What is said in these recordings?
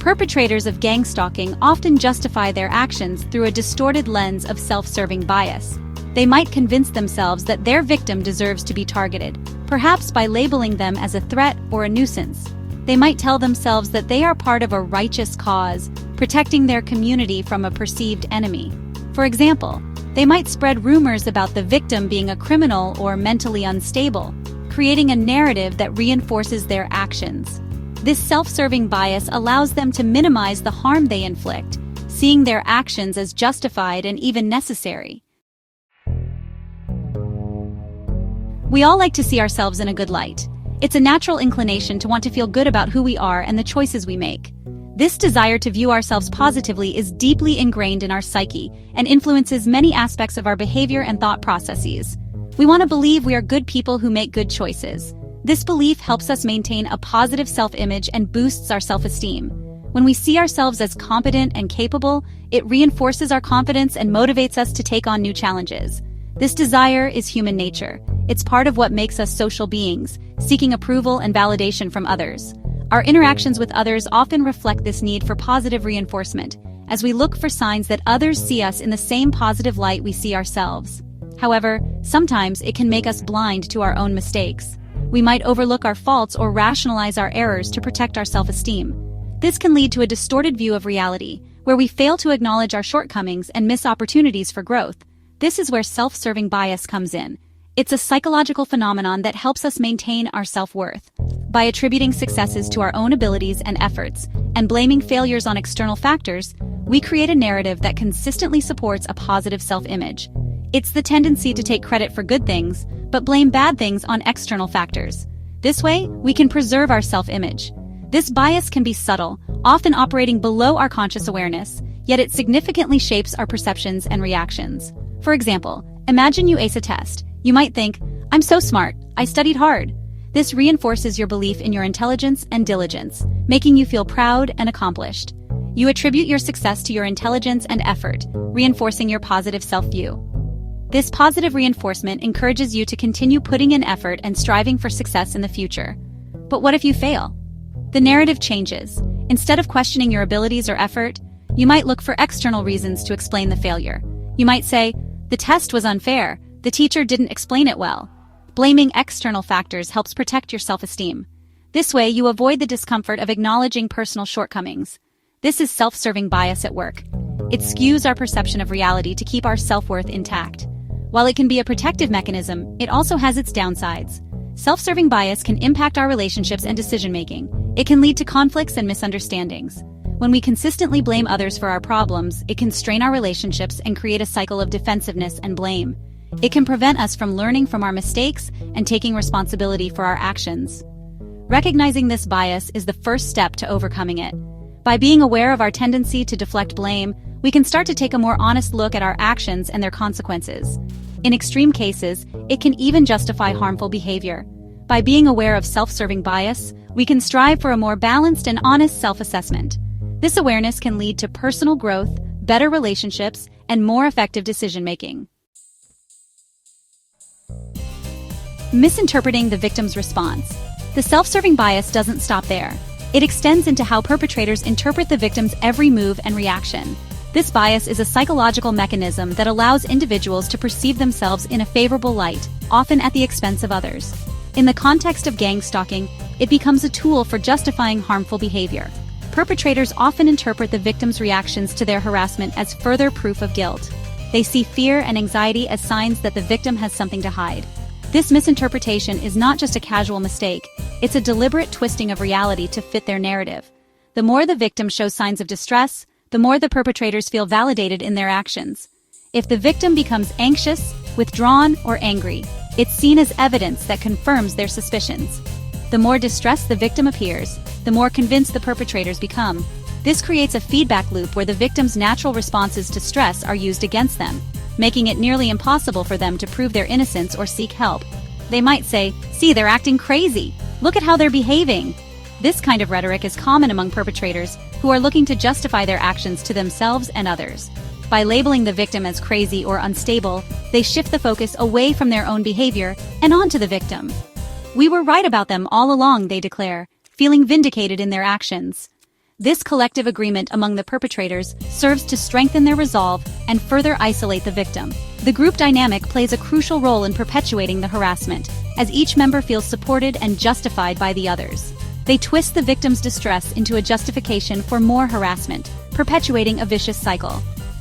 Perpetrators of gang stalking often justify their actions through a distorted lens of self-serving bias. They might convince themselves that their victim deserves to be targeted, perhaps by labeling them as a threat or a nuisance. They might tell themselves that they are part of a righteous cause, protecting their community from a perceived enemy. For example, they might spread rumors about the victim being a criminal or mentally unstable, creating a narrative that reinforces their actions. This self-serving bias allows them to minimize the harm they inflict, seeing their actions as justified and even necessary. We all like to see ourselves in a good light. It's a natural inclination to want to feel good about who we are and the choices we make. This desire to view ourselves positively is deeply ingrained in our psyche and influences many aspects of our behavior and thought processes. We want to believe we are good people who make good choices. This belief helps us maintain a positive self-image and boosts our self-esteem. When we see ourselves as competent and capable, it reinforces our confidence and motivates us to take on new challenges. This desire is human nature. It's part of what makes us social beings, seeking approval and validation from others. Our interactions with others often reflect this need for positive reinforcement, as we look for signs that others see us in the same positive light we see ourselves. However, sometimes it can make us blind to our own mistakes. We might overlook our faults or rationalize our errors to protect our self-esteem. This can lead to a distorted view of reality, where we fail to acknowledge our shortcomings and miss opportunities for growth. This is where self-serving bias comes in. It's a psychological phenomenon that helps us maintain our self-worth. By attributing successes to our own abilities and efforts, and blaming failures on external factors, we create a narrative that consistently supports a positive self-image. It's the tendency to take credit for good things, but blame bad things on external factors. This way, we can preserve our self-image. This bias can be subtle, often operating below our conscious awareness, yet it significantly shapes our perceptions and reactions. For example, imagine you ace a test. You might think, "I'm so smart, I studied hard." This reinforces your belief in your intelligence and diligence, making you feel proud and accomplished. You attribute your success to your intelligence and effort, reinforcing your positive self-view. This positive reinforcement encourages you to continue putting in effort and striving for success in the future. But what if you fail? The narrative changes. Instead of questioning your abilities or effort, you might look for external reasons to explain the failure. You might say, "The test was unfair. The teacher didn't explain it well." Blaming external factors helps protect your self-esteem. This way, you avoid the discomfort of acknowledging personal shortcomings. This is self-serving bias at work. It skews our perception of reality to keep our self-worth intact. While it can be a protective mechanism, it also has its downsides. Self-serving bias can impact our relationships and decision-making. It can lead to conflicts and misunderstandings. When we consistently blame others for our problems, it can strain our relationships and create a cycle of defensiveness and blame. It can prevent us from learning from our mistakes and taking responsibility for our actions. Recognizing this bias is the first step to overcoming it. By being aware of our tendency to deflect blame, we can start to take a more honest look at our actions and their consequences. In extreme cases, it can even justify harmful behavior. By being aware of self-serving bias, we can strive for a more balanced and honest self-assessment. This awareness can lead to personal growth, better relationships, and more effective decision-making. Misinterpreting the victim's response. The self-serving bias doesn't stop there. It extends into how perpetrators interpret the victim's every move and reaction. This bias is a psychological mechanism that allows individuals to perceive themselves in a favorable light, often at the expense of others. In the context of gang stalking, it becomes a tool for justifying harmful behavior. Perpetrators often interpret the victim's reactions to their harassment as further proof of guilt. They see fear and anxiety as signs that the victim has something to hide. This misinterpretation is not just a casual mistake, it's a deliberate twisting of reality to fit their narrative. The more the victim shows signs of distress, the more the perpetrators feel validated in their actions. If the victim becomes anxious, withdrawn, or angry, it's seen as evidence that confirms their suspicions. The more distressed the victim appears, the more convinced the perpetrators become. This creates a feedback loop where the victim's natural responses to stress are used against them, making it nearly impossible for them to prove their innocence or seek help. They might say, "See, they're acting crazy. Look at how they're behaving." This kind of rhetoric is common among perpetrators who are looking to justify their actions to themselves and others. By labeling the victim as crazy or unstable, they shift the focus away from their own behavior and onto the victim. "We were right about them all along," they declare, feeling vindicated in their actions. This collective agreement among the perpetrators serves to strengthen their resolve and further isolate the victim. The group dynamic plays a crucial role in perpetuating the harassment, as each member feels supported and justified by the others. They twist the victim's distress into a justification for more harassment, perpetuating a vicious cycle.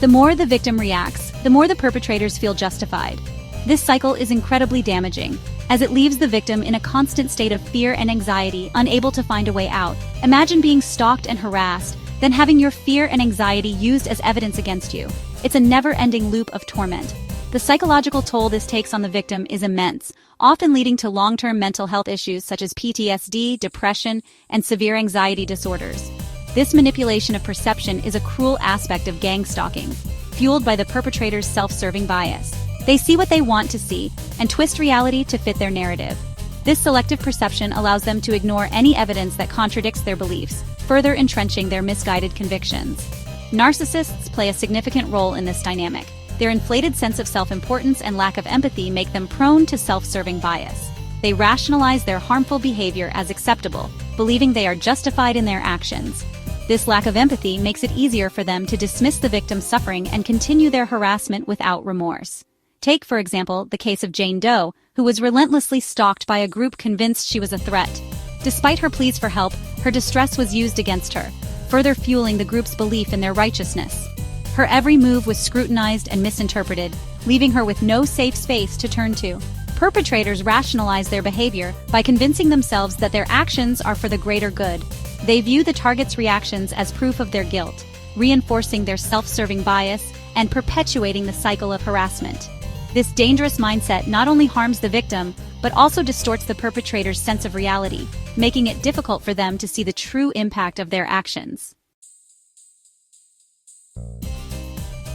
The more the victim reacts, the more the perpetrators feel justified. This cycle is incredibly damaging, as it leaves the victim in a constant state of fear and anxiety, unable to find a way out. Imagine being stalked and harassed, then having your fear and anxiety used as evidence against you. It's a never-ending loop of torment. The psychological toll this takes on the victim is immense, often leading to long-term mental health issues such as PTSD, depression, and severe anxiety disorders. This manipulation of perception is a cruel aspect of gang stalking, fueled by the perpetrator's self-serving bias. They see what they want to see and twist reality to fit their narrative. This selective perception allows them to ignore any evidence that contradicts their beliefs, further entrenching their misguided convictions. Narcissists play a significant role in this dynamic. Their inflated sense of self-importance and lack of empathy make them prone to self-serving bias. They rationalize their harmful behavior as acceptable, believing they are justified in their actions. This lack of empathy makes it easier for them to dismiss the victim's suffering and continue their harassment without remorse. Take, for example, the case of Jane Doe, who was relentlessly stalked by a group convinced she was a threat. Despite her pleas for help, her distress was used against her, further fueling the group's belief in their righteousness. Her every move was scrutinized and misinterpreted, leaving her with no safe space to turn to. Perpetrators rationalize their behavior by convincing themselves that their actions are for the greater good. They view the target's reactions as proof of their guilt, reinforcing their self-serving bias and perpetuating the cycle of harassment. This dangerous mindset not only harms the victim, but also distorts the perpetrator's sense of reality, making it difficult for them to see the true impact of their actions.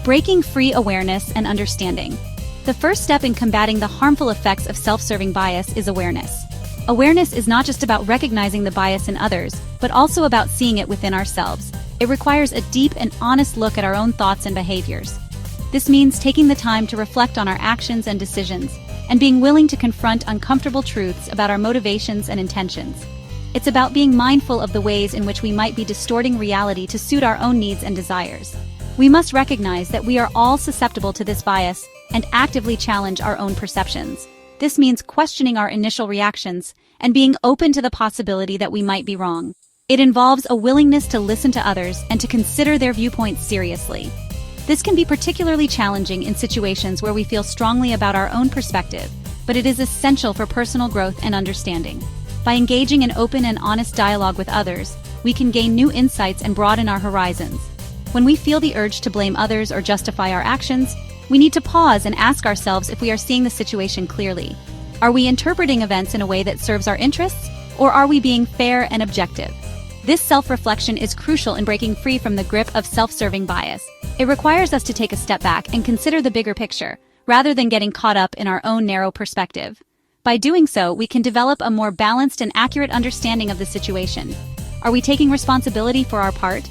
Breaking free awareness and understanding. The first step in combating the harmful effects of self-serving bias is awareness. Awareness is not just about recognizing the bias in others, but also about seeing it within ourselves. It requires a deep and honest look at our own thoughts and behaviors. This means taking the time to reflect on our actions and decisions, and being willing to confront uncomfortable truths about our motivations and intentions. It's about being mindful of the ways in which we might be distorting reality to suit our own needs and desires. We must recognize that we are all susceptible to this bias and actively challenge our own perceptions. This means questioning our initial reactions and being open to the possibility that we might be wrong. It involves a willingness to listen to others and to consider their viewpoints seriously. This can be particularly challenging in situations where we feel strongly about our own perspective, but it is essential for personal growth and understanding. By engaging in open and honest dialogue with others, we can gain new insights and broaden our horizons. When we feel the urge to blame others or justify our actions, we need to pause and ask ourselves if we are seeing the situation clearly. Are we interpreting events in a way that serves our interests, or are we being fair and objective? This self-reflection is crucial in breaking free from the grip of self-serving bias. It requires us to take a step back and consider the bigger picture, rather than getting caught up in our own narrow perspective. By doing so, we can develop a more balanced and accurate understanding of the situation. Are we taking responsibility for our part?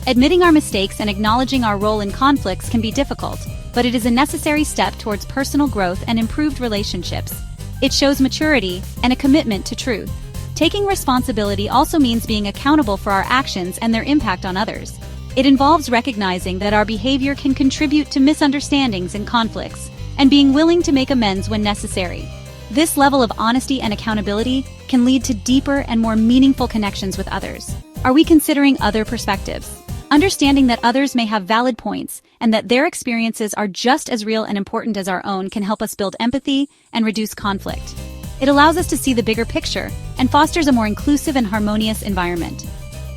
Admitting our mistakes and acknowledging our role in conflicts can be difficult, but it is a necessary step towards personal growth and improved relationships. It shows maturity and a commitment to truth. Taking responsibility also means being accountable for our actions and their impact on others. It involves recognizing that our behavior can contribute to misunderstandings and conflicts, and being willing to make amends when necessary. This level of honesty and accountability can lead to deeper and more meaningful connections with others. Are we considering other perspectives? Understanding that others may have valid points and that their experiences are just as real and important as our own can help us build empathy and reduce conflict. It allows us to see the bigger picture and fosters a more inclusive and harmonious environment.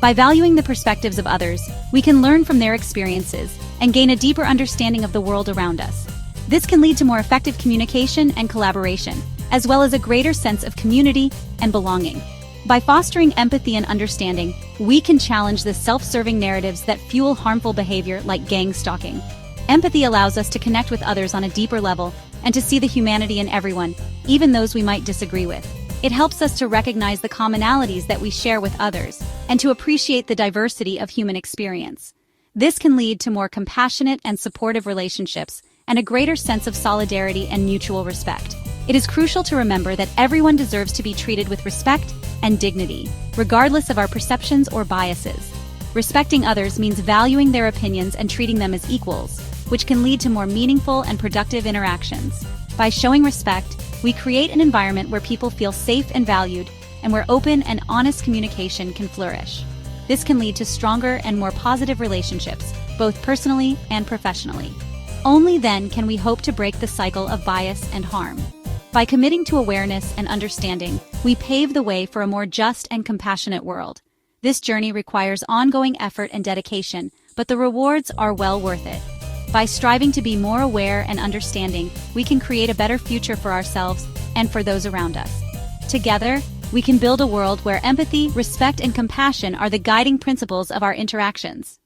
By valuing the perspectives of others, we can learn from their experiences and gain a deeper understanding of the world around us. This can lead to more effective communication and collaboration, as well as a greater sense of community and belonging. By fostering empathy and understanding, we can challenge the self-serving narratives that fuel harmful behavior like gang stalking. Empathy allows us to connect with others on a deeper level and to see the humanity in everyone, even those we might disagree with. It helps us to recognize the commonalities that we share with others and to appreciate the diversity of human experience. This can lead to more compassionate and supportive relationships and a greater sense of solidarity and mutual respect. It is crucial to remember that everyone deserves to be treated with respect and dignity, regardless of our perceptions or biases. Respecting others means valuing their opinions and treating them as equals, which can lead to more meaningful and productive interactions. By showing respect, we create an environment where people feel safe and valued, and where open and honest communication can flourish. This can lead to stronger and more positive relationships, both personally and professionally. Only then can we hope to break the cycle of bias and harm. By committing to awareness and understanding, we pave the way for a more just and compassionate world. This journey requires ongoing effort and dedication, but the rewards are well worth it. By striving to be more aware and understanding, we can create a better future for ourselves and for those around us. Together, we can build a world where empathy, respect, and compassion are the guiding principles of our interactions.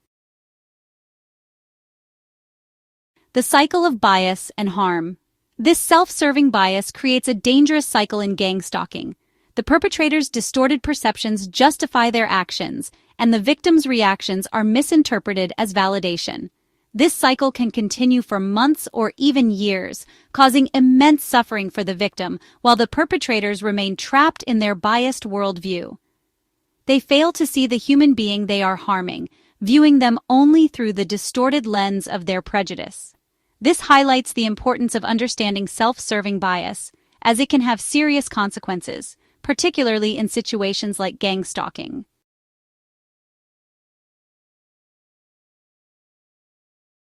The cycle of bias and harm. This self-serving bias creates a dangerous cycle in gang stalking. The perpetrator's distorted perceptions justify their actions, and the victim's reactions are misinterpreted as validation. This cycle can continue for months or even years, causing immense suffering for the victim, while the perpetrators remain trapped in their biased worldview. They fail to see the human being they are harming, viewing them only through the distorted lens of their prejudice. This highlights the importance of understanding self-serving bias, as it can have serious consequences, particularly in situations like gang stalking.